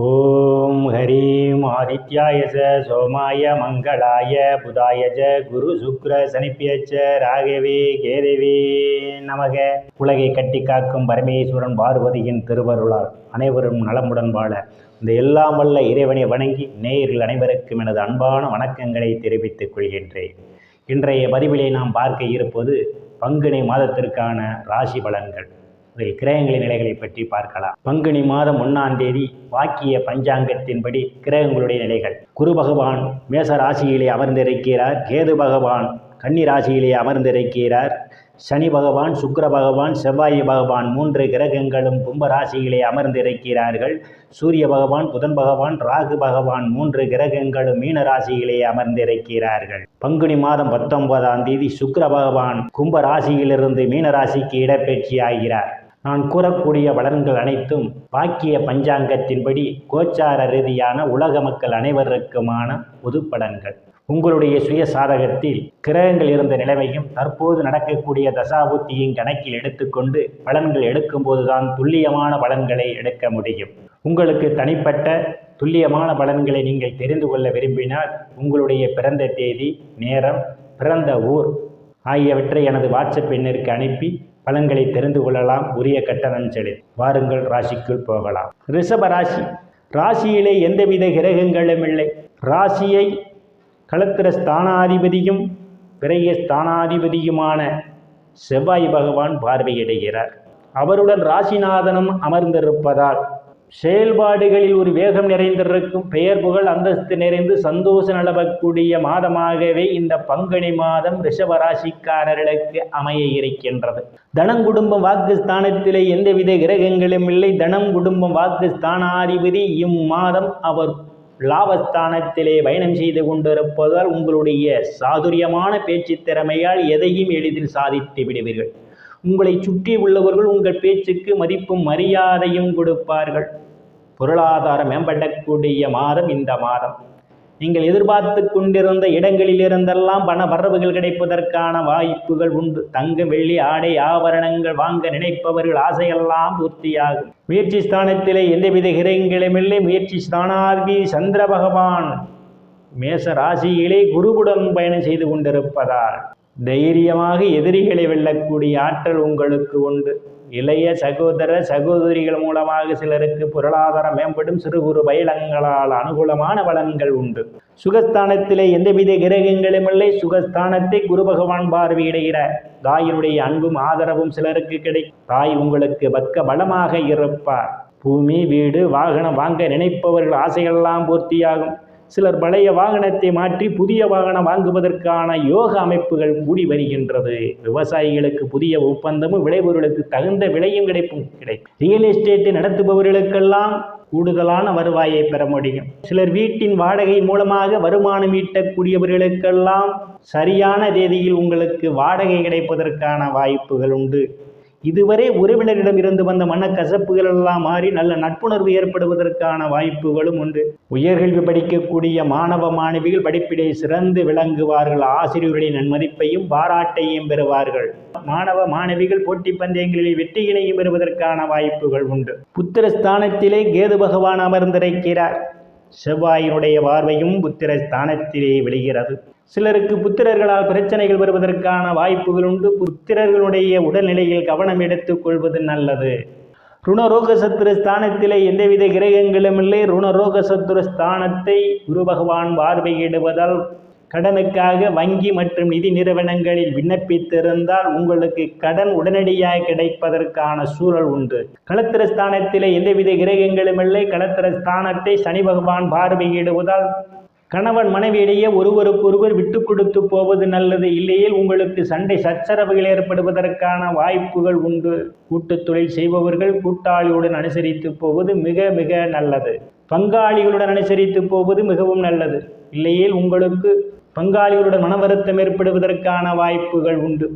ஓம் ஹரீம் ஆதித்யாய சோமாய மங்களாய புதாய குரு சுக்ர சனிப்பியச்ச ராகவே கேதவே நமக. உலகை கட்டி காக்கும் பரமேஸ்வரன் பார்வதியின் திருவருளால் அனைவரும் நலமுடன் வாழ இந்த எல்லாம் வல்ல இறைவனை வணங்கி நேயர்கள் அனைவருக்கும் எனது அன்பான வணக்கங்களை தெரிவித்துக் கொள்கின்றேன். இன்றைய பதிவிலே நாம் பார்க்க இருப்பது பங்குனி மாதத்திற்கான ராசி பலன்கள். இதில் கிரகங்களின் நிலைகளை பற்றி பார்க்கலாம். பங்குனி மாதம் 1ஆம் தேதி வாக்கிய பஞ்சாங்கத்தின்படி கிரகங்களுடைய நிலைகள்: குரு பகவான் மேச ராசியிலே அமர்ந்திருக்கிறார். கேது பகவான் கன்னி ராசியிலே அமர்ந்திருக்கிறார். சனி பகவான், சுக்கிர பகவான், செவ்வாய் பகவான் 3 கிரகங்களும் கும்ப ராசியிலே அமர்ந்திருக்கிறார்கள். சூரிய பகவான், புதன் பகவான், ராகு பகவான் 3 கிரகங்களும் மீன ராசியிலே அமர்ந்திருக்கிறார்கள். பங்குனி மாதம் 19ஆம் தேதி சுக்கிர பகவான் கும்ப ராசியிலிருந்து மீன ராசிக்கு இடப்பெயர்ச்சி ஆகிறார். நான் கூறக்கூடிய பலன்கள் அனைத்தும் வாக்கிய பஞ்சாங்கத்தின்படி கோச்சார ரீதியான உலக மக்கள் அனைவருக்குமான பொது பலன்கள். உங்களுடைய சுய சாதகத்தில் கிரகங்கள் இருந்த நிலைமையும் தற்போது நடக்கக்கூடிய தசாபுத்தியின் கணக்கில் எடுத்துக்கொண்டு பலன்கள் எடுக்கும்போதுதான் துல்லியமான பலன்களை எடுக்க முடியும். உங்களுக்கு தனிப்பட்ட துல்லியமான பலன்களை நீங்கள் தெரிந்து கொள்ள விரும்பினால் உங்களுடைய பிறந்த தேதி, நேரம், பிறந்த ஊர் ஆகியவற்றை எனது வாட்ஸ்அப் எண்ணிற்கு அனுப்பி பலன்களை தெரிந்து கொள்ளலாம். உரிய கட்டணம் செலுத்தி வாருங்கள், ராசிக்குள் போகலாம். ரிஷப ராசி. ராசியிலே எந்தவித கிரகங்களும் இல்லை. ராசியை களத்திர ஸ்தானாதிபதியும் விரைய ஸ்தானாதிபதியுமான செவ்வாய் பகவான் பார்வையிடுகிறார். அவருடன் ராசிநாதனும் அமர்ந்திருப்பதால் செயல்பாடுகளில் ஒரு வேகம் நிறைந்திருக்கும். பெயர் புகழ் அந்தஸ்து நிறைந்து சந்தோஷம் நிலவக்கூடிய மாதமாகவே இந்த பங்குனி மாதம் ரிஷபராசிக்காரர்களுக்கு அமைய இருக்கின்றது. தனம் குடும்பம் வாக்கு ஸ்தானத்திலே எந்தவித கிரகங்களும் இல்லை. தனம் குடும்பம் வாக்கு ஸ்தானாதிபதி இம்மாதம் அவர் லாபஸ்தானத்திலே பயணம் செய்து கொண்டிருப்பதால் உங்களுடைய சாதுரியமான பேச்சு திறமையால் எதையும் எளிதில் சாதித்து விடுவீர்கள். உங்களை சுற்றி உள்ளவர்கள் உங்கள் பேச்சுக்கு மதிப்பும் மரியாதையும் கொடுப்பார்கள். பொருளாதாரம் மேம்படக்கூடிய மாதம் இந்த மாதம். நீங்கள் எதிர்பார்த்து கொண்டிருந்த இடங்களில் இருந்தெல்லாம் பண வரவுகள் கிடைப்பதற்கான வாய்ப்புகள் உண்டு. தங்கம், வெள்ளி, ஆடை, ஆபரணங்கள் வாங்க நினைப்பவர்கள் ஆசையெல்லாம் பூர்த்தியாகும். முயற்சி ஸ்தானத்திலே எந்தவித கிரகங்களும் இல்லை. முயற்சி ஸ்தானாதிபதி சந்திர பகவான் மேச ராசியிலே குருவுடன் பயணம் செய்து கொண்டிருப்பதால் தைரியமாக எதிரிகளை வெல்லக்கூடிய ஆற்றல் உங்களுக்கு உண்டு. இளைய சகோதர சகோதரிகள் மூலமாக சிலருக்கு பொருளாதாரம் மேம்படும். சிறு குறு பயணங்களால் அனுகூலமான பலன்கள் உண்டு. சுகஸ்தானத்திலே எந்தவித கிரகங்களும் இல்லை. சுகஸ்தானத்தை குரு பகவான் பார்வையிடுகிறார். தாயினுடைய அன்பும் ஆதரவும் சிலருக்கு கிடைக்கும். தாய் உங்களுக்கு பக்க பலமாக இருப்பார். பூமி, வீடு, வாகனம் வாங்க நினைப்பவர்கள் ஆசையெல்லாம் பூர்த்தியாகும். சிலர் பழைய வாகனத்தை மாற்றி புதிய வாகனம் வாங்குவதற்கான யோக அமைப்புகள் கூடி வருகின்றது. விவசாயிகளுக்கு புதிய ஒப்பந்தமும் விளைபொருளுக்கு தகுந்த விலையும் கிடைக்கும். ரியல் எஸ்டேட் நடத்துபவர்களுக்கெல்லாம் கூடுதலான வருவாயை பெற முடியும். சிலர் வீட்டின் வாடகை மூலமாக வருமானம் ஈட்டக்கூடியவர்களுக்கெல்லாம் சரியான தேதியில் உங்களுக்கு வாடகை கிடைப்பதற்கான வாய்ப்புகள் உண்டு. இதுவரை உறவினரிடம் இருந்து வந்த மனக்கசப்புகள் எல்லாம் மாறி நல்ல நட்புணர்வு ஏற்படுவதற்கான வாய்ப்புகளும் உண்டு. உயர்கல்வி படிக்கக்கூடிய மாணவ மாணவிகள் படிப்பிலே சிறந்து விளங்குவார்கள். ஆசிரியர்களின் நன்மதிப்பையும் பாராட்டையும் பெறுவார்கள். மாணவ மாணவிகள் போட்டி பந்தயங்களில் வெற்றியினையும் பெறுவதற்கான வாய்ப்புகள் உண்டு. புத்திரஸ்தானத்திலே கேது பகவான் அமர்ந்திருக்கிறார். செவ்வாயினுடைய பார்வையும் புத்திர ஸ்தானத்திலே விழுகிறது. சிலருக்கு புத்திரர்களால் பிரச்சனைகள் வருவதற்கான வாய்ப்புகள் உண்டு. புத்திரர்களுடைய உடல்நிலையில் கவனம் எடுத்துக் கொள்வது நல்லது. ருணரோக சத்துரு ஸ்தானத்திலே எந்தவித கிரகங்களும் இல்லை. ருணரோக சத்துரு ஸ்தானத்தை குரு பகவான் பார்வையிடுவதால் கடனுக்காக வங்கி மற்றும் நிதி நிறுவனங்களில் விண்ணப்பித்திருந்தால் உங்களுக்கு கடன் உடனடியாக கிடைப்பதற்கான சூழல் உண்டு. களத்திர ஸ்தானத்திலே எந்தவித கிரகங்களும் இல்லை. களத்திர ஸ்தானத்தை சனி பகவான் பார்வையிடுவதால் கணவன் மனைவியிடையே ஒருவருக்கொருவர் விட்டு கொடுத்து போவது நல்லது. இல்லையில் உங்களுக்கு சண்டை சச்சரவுகள் ஏற்படுவதற்கான வாய்ப்புகள் உண்டு. கூட்டு தொழில் செய்பவர்கள் கூட்டாளியுடன் அனுசரித்து போவது மிக மிக நல்லது. பங்காளிகளுடன் அனுசரித்து போவது மிகவும் நல்லது. இல்லையில் உங்களுக்கு பங்காளிகளுடன் மன வருத்தம் ஏற்படுவதற்கான வாய்ப்புகள் உண்டு.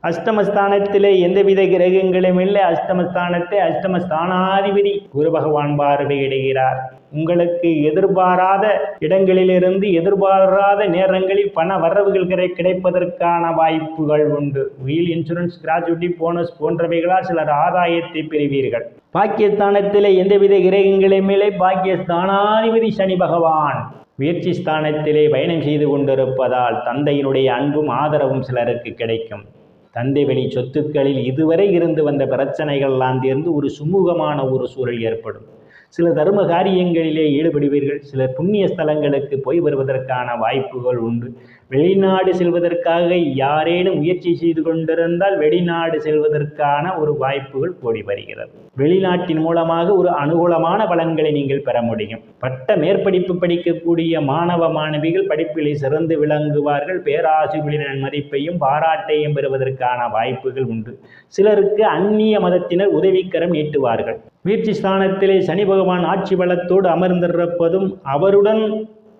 அஷ்டமஸ்தானத்திலே எந்தவித கிரகங்களும் இல்லை. அஷ்டமஸ்தானத்தை அஷ்டமஸ்தானாதிபதி குரு பகவான் பார்வையிடுகிறார். உங்களுக்கு எதிர்பாராத இடங்களிலிருந்து எதிர்பாராத நேரங்களில் பண வரவுகள் கிடைப்பதற்கான வாய்ப்புகள் உண்டு. வீல் இன்சூரன்ஸ், கிராஜுவிட்டி, போனஸ் போன்றவைகளால் சிலர் ஆதாயத்தை பெறுவீர்கள். பாக்கியஸ்தானத்திலே எந்தவித கிரகங்களும் இல்லை. பாக்கியஸ்தானாதிபதி சனி பகவான் முயற்சி ஸ்தானத்திலே பயணம் செய்து கொண்டிருப்பதால் தந்தையினுடைய அன்பும் ஆதரவும் சிலருக்கு கிடைக்கும். தந்தை வழி சொத்துக்களில் இதுவரை இருந்து வந்த பிரச்சனைகள்லாம் தீர்ந்து ஒரு சுமூகமான ஒரு சூழல் ஏற்படும். சில தர்ம காரியங்களிலே ஈடுபடுவீர்கள். சிலர் புண்ணிய ஸ்தலங்களுக்கு போய் வருவதற்கான வாய்ப்புகள் உண்டு. வெளிநாடு செல்வதற்காக யாரேனும் முயற்சி செய்து கொண்டிருந்தால் வெளிநாடு செல்வதற்கான ஒரு வாய்ப்புகள் கூடி வருகிறது. வெளிநாட்டின் மூலமாக ஒரு அனுகூலமான பலன்களை நீங்கள் பெற முடியும். பட்ட மேற்படிப்பு படிக்கக்கூடிய மாணவ மாணவிகள் படிப்பில் சிறந்து விளங்குவார்கள். பேராசிரியர்களின் மதிப்பையும் பாராட்டையும் பெறுவதற்கான வாய்ப்புகள் உண்டு. சிலருக்கு அந்நிய மதத்தினர் உதவிக்கரம் நீட்டுவார்கள். முயற்சி ஸ்தானத்திலே சனி பகவான் ஆட்சி பலத்தோடு அமர்ந்திருப்பதும் அவருடன்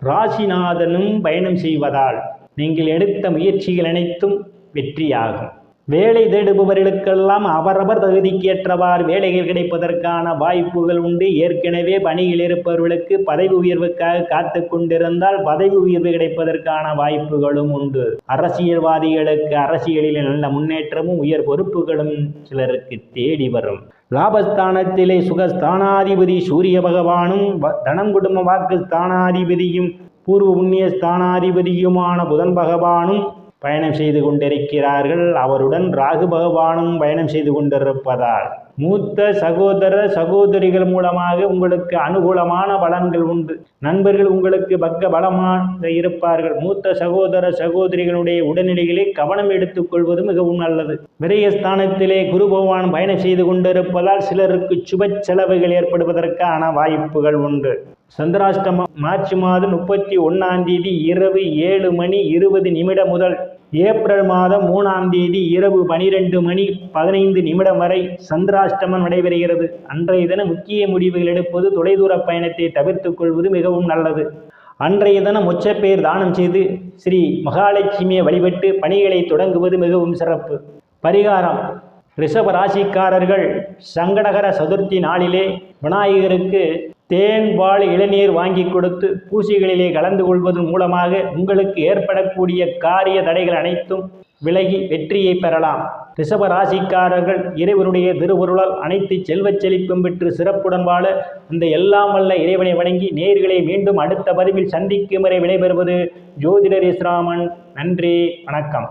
ராசிநாதனும் பயணம் செய்வதால் நீங்கள் எடுத்த முயற்சிகள் அனைத்தும் வெற்றியாகும். வேலை தேடுபவர்களுக்கெல்லாம் அவரவர் தகுதிக்கேற்றவாறு வேலைகள் கிடைப்பதற்கான வாய்ப்புகள் உண்டு. ஏற்கனவே பணியில் இருப்பவர்களுக்கு பதவி உயர்வுக்காக காத்து கொண்டிருந்தால் பதவி உயர்வு கிடைப்பதற்கான வாய்ப்புகளும் உண்டு. அரசியல்வாதிகளுக்கு அரசியலில் நல்ல முன்னேற்றமும் உயர் பொறுப்புகளும் சிலருக்கு தேடி வரும். லாபஸ்தானத்திலே சுகஸ்தானாதிபதி சூரிய பகவானும் தனம் குடும்ப வாக்கு ஸ்தானாதிபதியும் பூர்வ புண்ணிய ஸ்தானாதிபதியுமான புதன் பகவானும் பயணம் செய்து கொண்டிருக்கிறார்கள். அவருடன் ராகு பகவானும் பயணம் செய்து கொண்டிருப்பதால் மூத்த சகோதர சகோதரிகள் மூலமாக உங்களுக்கு அனுகூலமான பலன்கள் உண்டு. நண்பர்கள் உங்களுக்கு பக்க பலமாக இருப்பார்கள். மூத்த சகோதர சகோதரிகளுடைய உடல்நிலைகளை கவனம் எடுத்துக்கொள்வது மிகவும் நல்லது. விரயஸ்தானத்திலே குரு பகவான் பயணம் செய்து கொண்டிருப்பதால் சிலருக்கு சுப செலவுகள் ஏற்படுவதற்கான வாய்ப்புகள் உண்டு. சந்திராஷ்டமம் மார்ச் மாதம் 31 இரவு 7:20 முதல் ஏப்ரல் மாதம் 3 இரவு 12:15 வரை சந்திராஷ்டமம் நடைபெறுகிறது. அன்றைய தினம் முக்கிய முடிவுகள் எடுப்பது, தொலைதூர பயணத்தை தவிர்த்துக் கொள்வது மிகவும் நல்லது. அன்றைய தினம் மொச்சப்பேர் தானம் செய்து ஸ்ரீ மகாலட்சுமியை வழிபட்டு பணிகளை தொடங்குவது மிகவும் சிறப்பு. பரிகாரம்: ரிஷப ராசிக்காரர்கள் சங்கடகர சதுர்த்தி நாளிலே விநாயகருக்கு தேன், பால், இளநீர் வாங்கி கொடுத்து பூசைகளிலே கலந்து கொள்வதன் மூலமாக உங்களுக்கு ஏற்படக்கூடிய காரிய தடைகள் அனைத்தும் விலகி வெற்றியை பெறலாம். ரிஷப ராசிக்காரர்கள் இறைவனுடைய திருவருளால் அனைத்து செல்வச் செழிப்பும் பெற்று சிறப்புடன் வாழ அந்த எல்லாம் வல்ல இறைவனை வணங்கி நேயர்களை மீண்டும் அடுத்த பதிவில் சந்திக்கும் வரை விடைபெறுவது ஜோதிடர் எஸ் ராமன். நன்றி, வணக்கம்.